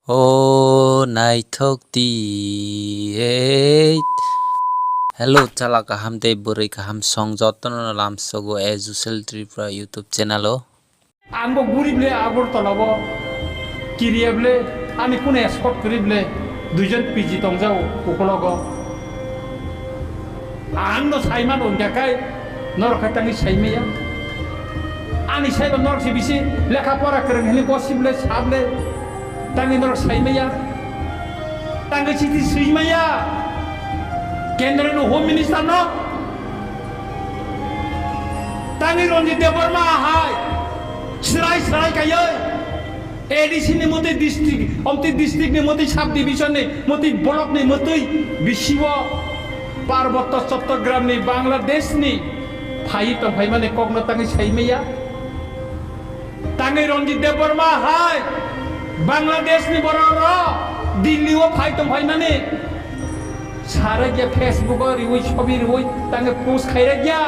Oh, naithokti eight. Hello, chala kaham te buri kaham song jotno lam sogo as usual tripura YouTube channel o. आंबो गुरिबले आगर तलाबो किरियाबले आनि कुने एस्कट करिबले दुइजन PG तंजाव उकलगो आंनो साइमान उनजाखाय नरखातांनि साइमेया आनि साइबा नरखि बिसि लेखा परा फोरोंहैनो गसिबले साबले तांनि नरख साइमेया तांगो सिथि सैमाया केन्द्रनि होम मिनिस्टार न तांनि रन्जित देवबर्मा हाय serai kayai ADC ni moti district ni moti sub division ni moti block ni moti bishiwa parbatta Chattogram ni Bangladesh ni phai to phai mane kokno tangi saimeya tangi Ranjit Deborma hai Bangladesh ni bororo Delhi o phai to phai mane sara gya Facebook o riwoi chobi riwoi tangi post khaira gya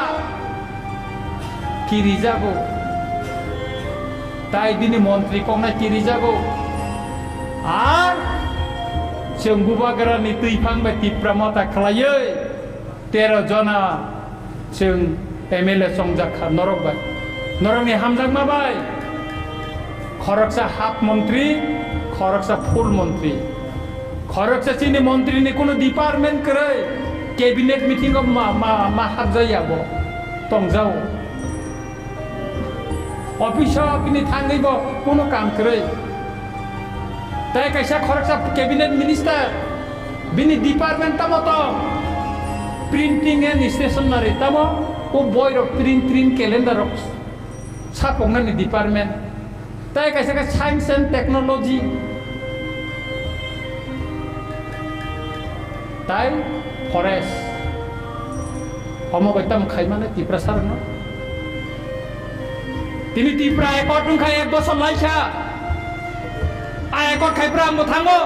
kiri jago তাই দিনে মন্ত্রী কমনা কিরি যাবো আর जों बुबागरानि दैफांबाय तिप्रामता खालायो 13 जना जों MLA संजाखा नरकबाय नरकनि हामजांमाबाय खरकसा half मन्त्री खरकसा full मन्त्री खरकसा चिनि मन्त्रीनि कोनो डिपार्टमेन्ट करे कैबिनेट मिटिंग मा हाबजायाबो तंजाव ऑफिस बिनि थांगैबो कोनो काम करे ताई कैसा खरकसा कैबिनेट मिनिस्टर बिनि डिपार्टमेंट तमो तो प्रिंटिंग एंड स्टेशनरी तमो ओ बॉय प्रिंट कैलेंडर सापोंगनि डिपार्टमेंट ताई कैसा का साइंस एंड टेक्नोलॉजी ताई फरेस्ट हमगैतम खाइमाने तिप्रासार न তিনি ত্রিপুরা একট খাই 1 বছর লাইছা একট খাইপ্রা আমো থাঙ্গো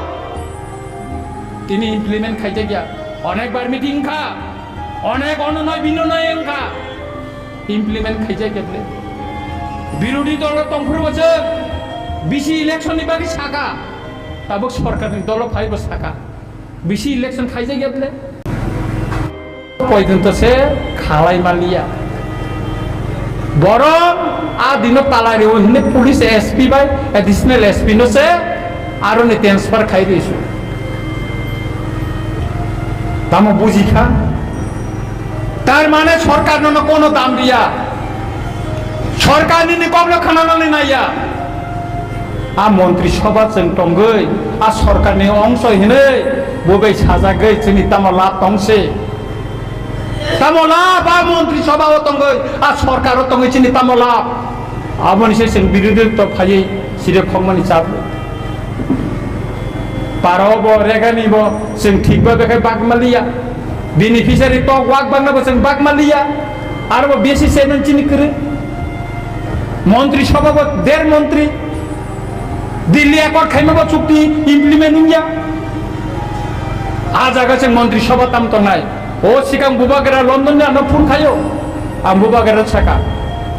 তিনি ইমপ্লিমেন্ট খাইতে গিয়া অনেকবার মিটিং খা অনেক অনুনয় বিনয় খা ইমপ্লিমেন্ট খাইতে গেলে বিরোধী দল তংফুর বছে বিসি ইলেকশন নিবাগি সাকা তাবো সরকারের দল ফাইব সাকা বিসি ইলেকশন খাইতে গেলে পর্যন্ত সে খালাই মালিয়া বরং দিনো পালারি ও হিনে পুলিশ এসপি বাই এডিশনাল এসপি নসে আরো নে ট্রান্সফার খাই দিছো তামো বুঝিখা তার মানে সরকার নন কোনো দাম দিয়া সরকার নি কবল খানানানি নাইয়া মন্ত্রী সভা जों টঙ্গৈ সরকারনি অংশ হিনে ববে সাজাগৈ চিনি তামো লাভ তংসে তামলা বা মন্ত্রী সভা তঙ্গৈ সরকার তঙ্গৈ চিনি তামলা আমনি সে বিরোধী তো ফাই সিরে খমনি চাপ পারব রেগানিব जों ঠিকভাবে বাগমালিয়া বেনিফিশিয়ারি তো ওয়াক বাংলাবো जों বাগমালিয়া আর বেশি সেনন চিনি করে মন্ত্রী সভা 1.5 মন্ত্রী দিল্লি একট খাইমাবো চুক্তি ইমপ্লিমেন্ট নিয়া জায়গা जों মন্ত্রী সভা তাম তো নাই ও সিকাম বুবাগেরা লন্ডন না নফুন খায়ো বুবাগেরা ছাকা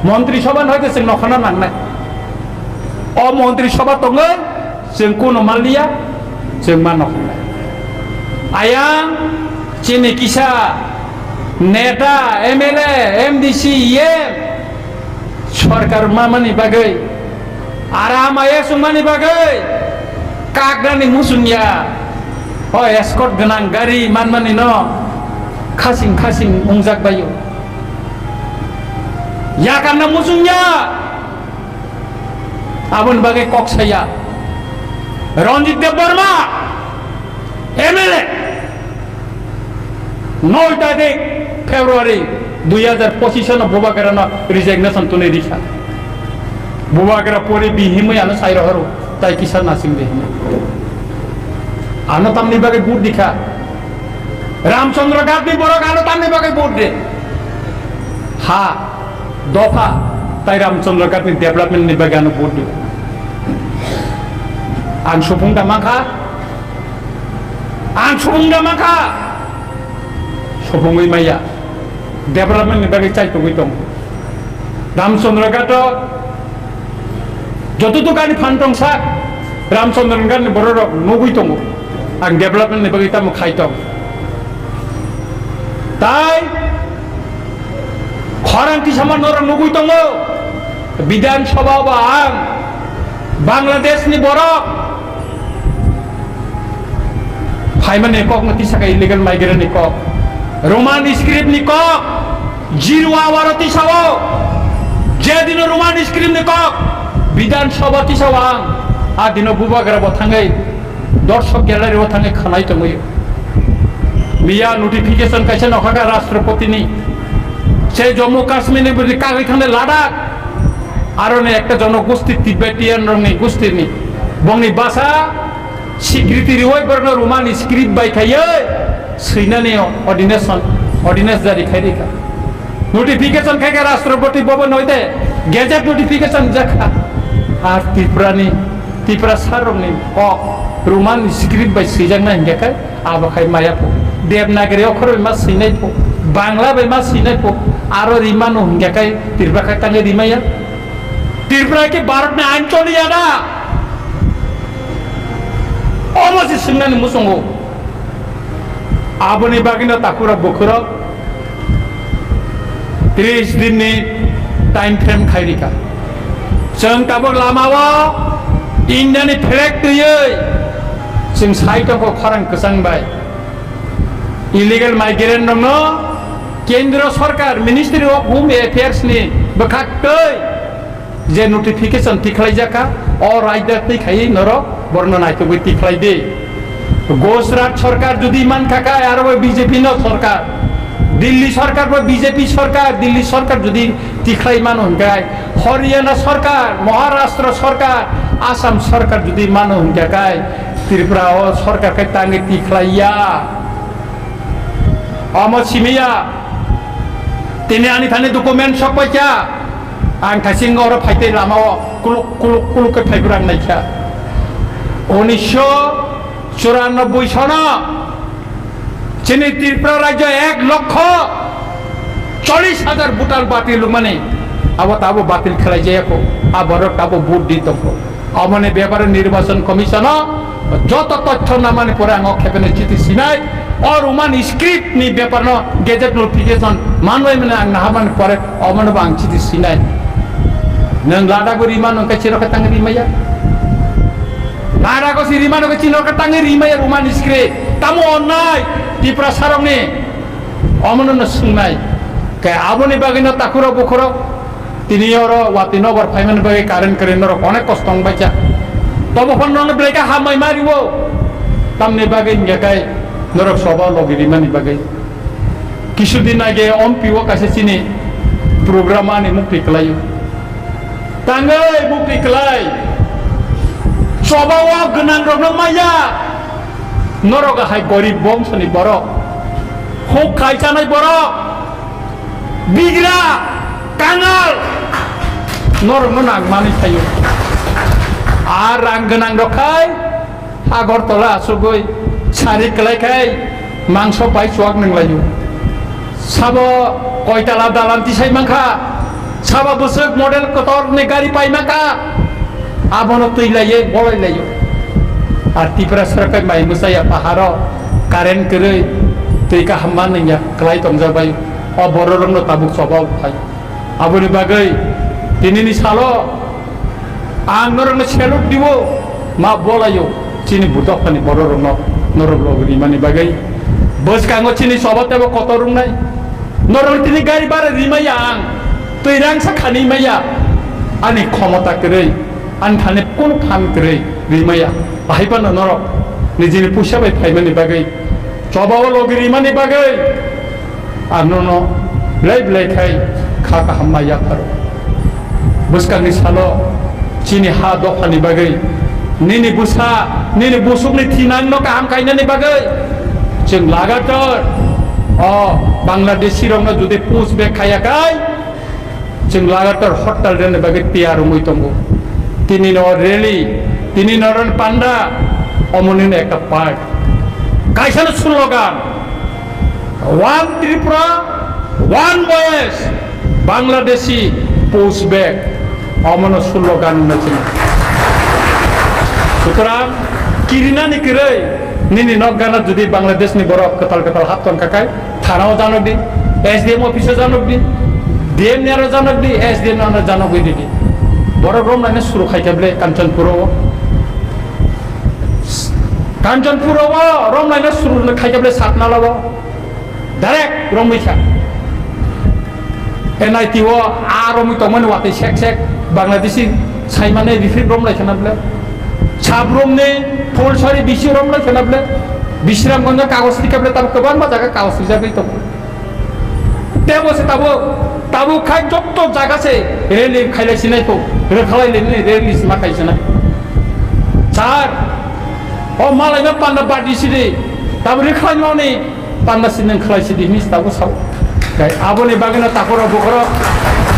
মন্ত্রী সভা হইতে जों নখানা নাংনাই মন্ত্রী সভা তঙ্গै जों কোনো মালিয়া जों मा নখানাই আয়া চিনি কিসা নেতা এমএলএ এমডিসি সরকার মামানি বাগৈ আরাম আয়ে সুমানি বাগৈ কাকরানি মুসুনিয়া এসকট গোনাं গাড়ি মানমানি ন খাসিং उंजाक बायो या karena musuhnya abon bagai kok saya Ranjit Deborma MLA 9 tarik Februari 2025 Bubagara na resignation tune dikha Bubagara pore bihimai ana sairo haru tai kisan nasing de ana tamni bagai bud dikha Ramchandra Gandhi बड़ गानो तामने बागे vote दे हा दफा ताई Ramchandra Gandhi development नि बागे vote दे आं सुफुंगा माखा सुफुंगै माया डेवलपमेंट नि बागे चाइतो गइतम रामचंद्र गांधी जतुतो गानि फान्टं सा रामचंद्रन गान बर' रक नुगुइ दङ आं डेभेलपमेन्टनि बागै तामु खाय दं ताई खरांथि सामान नर नुगुइ दङ विधान सभा बा आं बांग्लादेशनि बर' फाइमान एकक नति साका इलिगेल माइग्रेन्ट एकक रोमान स्क्रिप्ट निकक जिरो आवार तिसाओ जे दिन रोमान स्क्रिप्ट निकक विधान सभा तिसाओ आं आ दिन बुबाग्रा बथाङै दर्शक ग्यालारि बथाङै खानाय दङै मिया नोटिफिकेशन कैसे नखागा राष्ट्रपति नि से जम्मू काश्मीर नि बदि कागै खाने लादाख आरो ने एकटा जनगोष्ठी तिब्बतियान रंनि गोष्ठीनि बंनि भाषा स्वीकृति रिवय बरन रोमान स्क्रिप्ट बायखायै सैनानि ऑर्डिनेंस जारी खायरिका नोटिफिकेशन खायगा राष्ट्रपति भवन होइदे गेजेट नोटिफिकेशन जाखा आ त्रिपुरा सारंनि रोमान स्क्रिप्ट बाय सैजांना हिंगाखाय आबाखाय मायाफो देवनागरी अक्षर मा सैनायफो बांला बाय मा सैनायफो आरो रिमानो हिंगाखाय त्रिपुरा तांगे रिमाया त्रिपुरा के भारत में आइन चलिया ना अमसी सिंनानि मुसंगो आबोनि बागिना ताकुरा बखुरा 30 दिन नि टाइम फ्रेम खायरिका जों ताबो लामावा इंडियानि फ्लेग दैयै जों साइटखौ खरां गोसांबाय इलिगेल माइग्रेन्ट दङ केन्द्र सरकार मिनिस्ट्री अफ होम एफेयार्स नि बखाक्तै जे नोटिफिकेशन तिख्लायजाका अ रायदा तैखायै नर वर्णनाय तो तिख्लाय दे गुजरात सरकार जुदि मान खाका आरो बीजेपी न सरकार दिल्ली सरकार बा बीजेपी सरकार दिल्ली सरकार जुदि तिख्लाय मान हुनगाय हरियाणा सरकार महाराष्ट्र सरकार आसाम सरकार जुदि मान हुनगाय त्रिपुरा सरकार के तांगे तिख्लाया अम सिमिया तिनि आनि थाने डकुमेन्ट सपायचा आं थासिंग और फाइते लामाव कुलुक कुलुक कुलुक के फाइब्रां नायखा 1994 सन चीनी त्रिपुरा राज्य 1,40,000 भोटार बातिल माने अब बातिल खेलाई जायाखो आबार ताबो भोट दी दंखो अमने बेबार निर्वाचन कमिशन जत तथ्य नामाने परे आं खेपेने चिठी सिनाय और रोमान स्क्रिप्ट नि बेपार न गेजेट नोटिफिकेशन मानबाय माने आं नाहामान परे अमने आं चिठी सिनाय नों लादागो रिमानो के चिरका तांगे रिमाया लादागो सि रिमानो के चिरका तांगे रिमाया रोमान स्क्रिप्ट तामो अन्नाय त्रिपुरा सारंनि अमनो न सुंनाय के आबोनि बागिना ताकुरा बखरो तिनि और वातिनगर फाइमान बागे कारेन्ट करेनर अनेक कष्टं बायचा तबो फन्नन ब्लेका हामाय मारिवो तामनि बागे इंगाकाय नरक सभा लगिरिमानि बागे किछुदिन आगे अमपिओ कासे चिनि प्रोग्रामानि मुक्ति खालायो तांगै मुक्ति खालाय सभावा गोनां रनो माया नरगाहाय गरिब बंशनि बर हक खायजानाय बर बिग्रा कांगाल नरनो नांमानै थायो आर रां गोनां रखाय आगरतला आसुगै सारि खालायखाय मांस बायसवाक नंलायो साबो कयताला दालान्ति सायमांखा साबा बोसोर मडेल कतर ने गाड़ी पाइमाका आबनो तैलायो बलायलायो आर त्रिपुरा सरकार माइ मुसाया पाहारो कारेन्ट करे तैका हाममा नैया क्लाय तंजाबाय अ बररंनो ताबुक सबाव थाय आबोनि बागै दिनैनि सालो आं नरनो सेलुट दिवो मा बलायो चिनि बुदफानि बररंनो नरब्लगरि मानि बागै बसकांगो चिनि सबातेबो कत रुंनाय नरनो तिनि गाड़ी बारे रिमाया आं तैरांसा खानि माया आनि क्षमता करे आं थाने कोन फान करे रिमाया बाहायबानो नर निजिनि पुसा बाय फाइमानि बागै सबाव लगिरि मानि बागै आननो ब्लाय खाय खाका हामाया फारो बसकांनि सालो चिनि हा दफानि बागै निनि बुसा निनि बुसुकनि थिनांनो गाहाम गायनानि बागै जों लागातार बांलादेशी रंनो जुदि पुस बेक खायाखै जों लागातार हड़ताल देने बागै तैयार होमै दङ तिनि नर रेली तिनि नरन पान्डा अमनिनो एक पार्ट कायसानो slogan one Tripura one voice Bangladeshi push back अमनो slogan नचिन সুতরাং কিরিনা নিকিরে নিনি নগানা যদি বাংলাদেশনি বড় কতাল কতাল হাত তন কাকায় থানাও জানক দি SDM অফিসে জানক দি DM নিয়ারও জানক দি SDM নানা জানক দি বড় রম লাইনে শুরু খাইকাবলে কাঞ্চনপুর রম লাইনে শুরু খাইকাবলে সাতনালাব ডাইরেক্ট রমৈখা NIT আর রমি তমন ওয়াতে শেখ শেখ বাংলাদেশি সাইমানে রিফিট রম লাইখানাবলে সাবরমনে फुलसारी बिसिरम ला खेलाबले बिसिरामगंज कागज लिखाबले तब गोबां जायगा कागज लिखाबले तो तेबोसे ताबो खाय जत्त जायगासे रेल खायलायसिनायखौ रोखालायलेने रेल लिसमा खायसना सार ओ मालायना पान्दा बादिसिदि ताबो रोखालायनानै पान्दासिनों खालायसिदि मिस ताबो साव गाय आबोनि बागैना ताखरा बखरा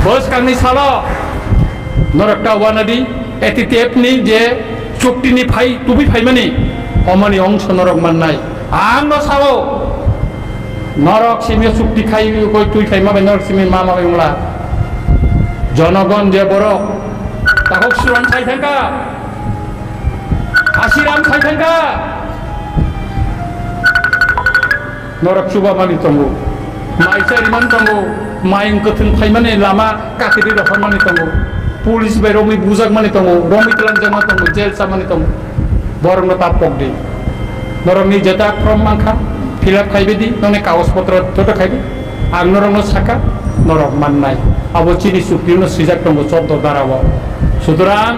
बस कांनि साला नरकटा वानादि एटिटेपनि जे चुक्तिनि फाइ तुबि फाइमानि अमानि अंश नरक माननाय आं न सावो नरक सिमे चुक्ति खाइ कय तुइ फाइ माबाय नरक सिमे मा माबाय उला जनगण जे बर ताखौ सुरन साइथांका आसिराम साइथांका नरक सुबा मानि तंगो माइसारि मान तंगो माइं कथन फाइमानि लामा काकेरि रखन मानि तंगो पुलिस बाय रमी बुजाक मानि तंगो रमी तलांग मा तंगो जेल सा मानि तंगो बरंग ताप पगदि नरंगनि जेता फ्रम मांखा फिलअप खाइबेदि नने कागज पत्र जत खाइबे आं नरंग साका नरक माननाय आबो चिनि सुप्रिनो सिजाक तंगो 14 दाराव सुतरां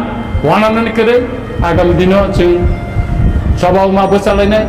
वानाननि करे आगामी दिनाव जों सबाव मा बोसालायनाय